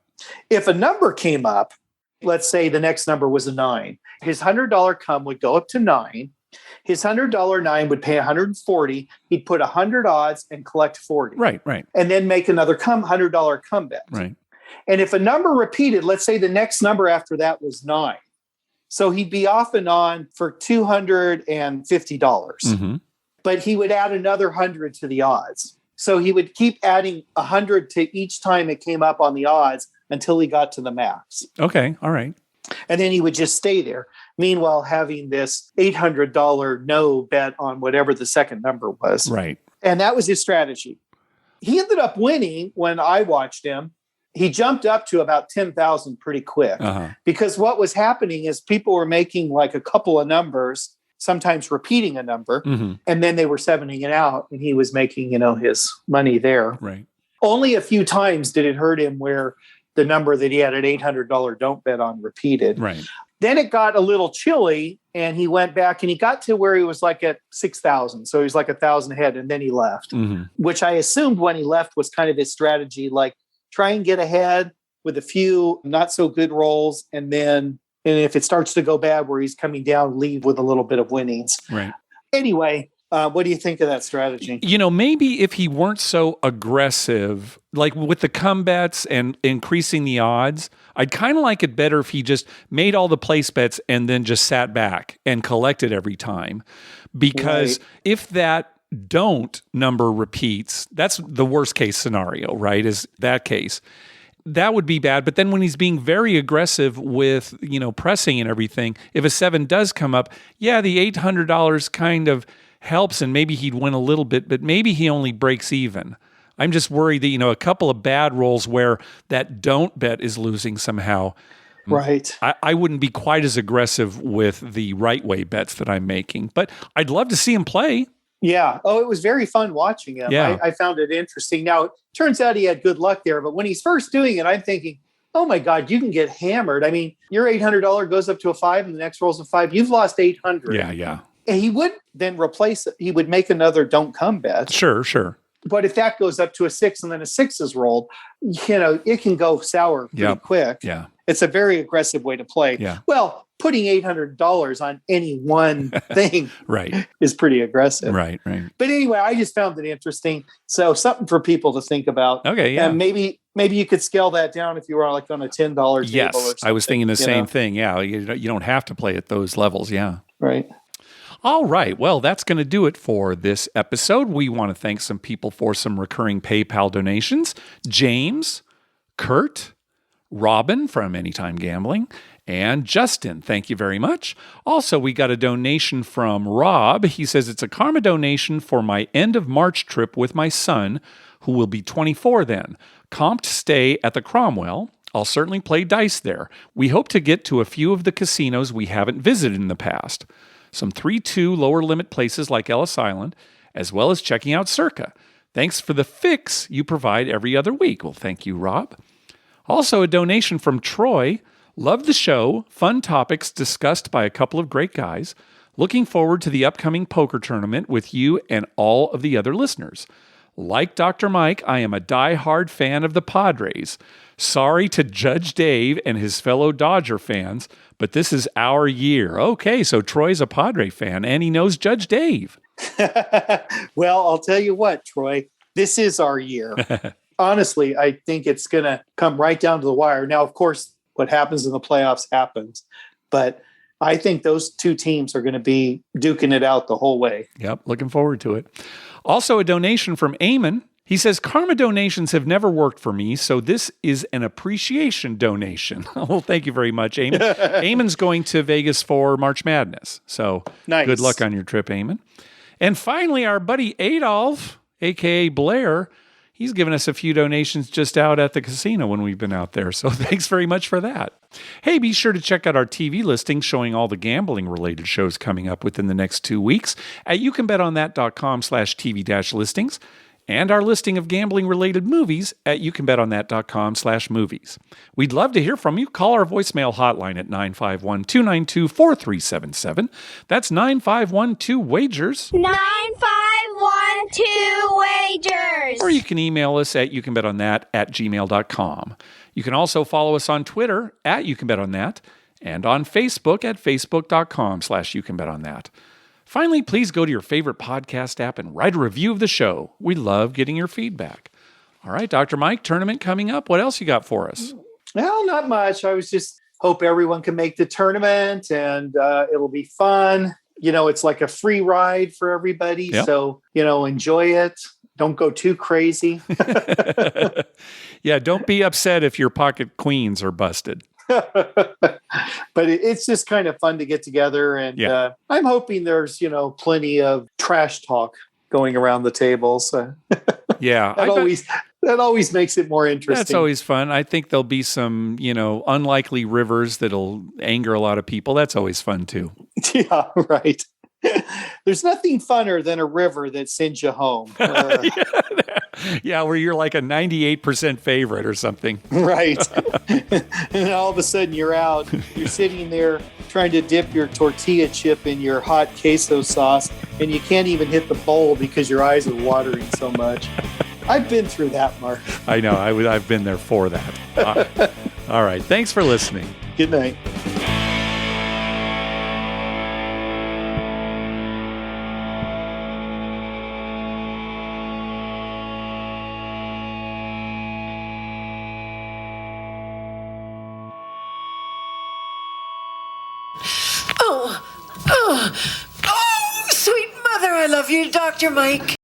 If a number came up, let's say the next number was a 9, his $100 come would go up to 9. His $100 9 would pay 140. He'd put 100 odds and collect 40. Right. And then make another $100 come bet. Right. And if a number repeated, let's say the next number after that was 9. So he'd be off and on for $250. Mm-hmm. But he would add another 100 to the odds. So he would keep adding 100 to each time it came up on the odds until he got to the max. Okay. All right. And then he would just stay there. Meanwhile, having this $800 no bet on whatever the second number was. Right. And that was his strategy. He ended up winning when I watched him. he jumped up to about 10,000 pretty quick because what was happening is people were making like a couple of numbers, sometimes repeating a number, and then they were sevening it out and he was making, his money there. Right. Only a few times did it hurt him where the number that he had an $800 don't bet on repeated. Right. Then it got a little chilly and he went back and he got to where he was like at 6,000. So he was like 1,000 ahead and then he left, which I assumed when he left was kind of his strategy, like try and get ahead with a few not so good rolls. And if it starts to go bad where he's coming down, leave with a little bit of winnings. Right. Anyway, what do you think of that strategy? Maybe if he weren't so aggressive, like with the come bets and increasing the odds, I'd kind of like it better if he just made all the place bets and then just sat back and collected every time. Because if that don't number repeats, that's the worst case scenario, right? Is that case. That would be bad. But then when he's being very aggressive with, pressing and everything, if a 7 does come up, the $800 kind of helps and maybe he'd win a little bit, but maybe he only breaks even. I'm just worried that, a couple of bad rolls where that don't bet is losing somehow. Right. I wouldn't be quite as aggressive with the right way bets that I'm making, but I'd love to see him play. Yeah. Oh, it was very fun watching him. Yeah. I found it interesting. Now, it turns out he had good luck there, but when he's first doing it, I'm thinking, oh my God, you can get hammered. I mean, your $800 goes up to a 5 and the next roll's a 5. You've lost 800. Yeah. And he would then replace it. He would make another don't come bet. Sure. But if that goes up to a 6 and then a 6 is rolled, it can go sour pretty quick. Yeah. It's a very aggressive way to play. Yeah. Well, putting $800 on any one thing is pretty aggressive. Right. But anyway, I just found it interesting. So something for people to think about. Okay, yeah. And maybe you could scale that down if you were like on a $10 table or something. I was thinking the same thing. Yeah. You don't have to play at those levels. Yeah. Right. All right. Well, that's going to do it for this episode. We want to thank some people for some recurring PayPal donations. James, Kurt, Robin from Anytime Gambling, and Justin. Thank you very much. Also, we got a donation from Rob. He says it's a karma donation for my end of March trip with my son, who will be 24 then. Comped stay at the Cromwell. I'll certainly play dice there. We hope to get to a few of the casinos we haven't visited in the past. Some 3-2 lower limit places like Ellis Island, as well as checking out Circa. Thanks for the fix you provide every other week. Well, thank you, Rob. Also, a donation from Troy. Love the show. Fun topics discussed by a couple of great guys. Looking forward to the upcoming poker tournament with you and all of the other listeners. Like Dr. Mike, I am a die-hard fan of the Padres. Sorry to Judge Dave and his fellow Dodger fans, but this is our year. Okay, so Troy's a Padre fan, and he knows Judge Dave. Well, I'll tell you what, Troy, this is our year. Honestly, I think it's going to come right down to the wire. Now, of course, what happens in the playoffs happens, but I think those two teams are going to be duking it out the whole way. Yep, looking forward to it. Also, a donation from Eamon. He says, karma donations have never worked for me, so this is an appreciation donation. Well, thank you very much, Eamon. Eamon's going to Vegas for March Madness, so nice. Good luck on your trip, Eamon. And finally, our buddy Adolf, a.k.a. Blair, he's given us a few donations just out at the casino when we've been out there, so thanks very much for that. Hey, be sure to check out our TV listing showing all the gambling-related shows coming up within the next 2 weeks at youcanbetonthat.com/TV-listings. And our listing of gambling-related movies at youcanbetonthat.com/movies. We'd love to hear from you. Call our voicemail hotline at 951-292-4377. That's 9512-WAGERS. 9512-WAGERS. Or you can email us at youcanbetonThat@gmail.com. You can also follow us on Twitter at youcanbetonThat and on Facebook at facebook.com/youcanbetonThat. Finally, please go to your favorite podcast app and write a review of the show. We love getting your feedback. All right, Dr. Mike, tournament coming up. What else you got for us? Well, not much. I was just hope everyone can make the tournament and it'll be fun. It's like a free ride for everybody. Yep. So, enjoy it. Don't go too crazy. Yeah, don't be upset if your pocket queens are busted. But it's just kind of fun to get together. And I'm hoping there's, Yeah. plenty of trash talk going around the tables. That always makes it more interesting. That's always fun. I think there'll be some, unlikely rivers that'll anger a lot of people. That's always fun too. Yeah, right. There's nothing funner than a river that sends you home. Yeah, where you're like a 98% favorite or something. Right. And all of a sudden you're out. You're sitting there trying to dip your tortilla chip in your hot queso sauce, and you can't even hit the bowl because your eyes are watering so much. I've been through that, Mark. I know. I've been there for that. All right. Thanks for listening. Good night. Oh, sweet mother, I love you, Dr. Mike.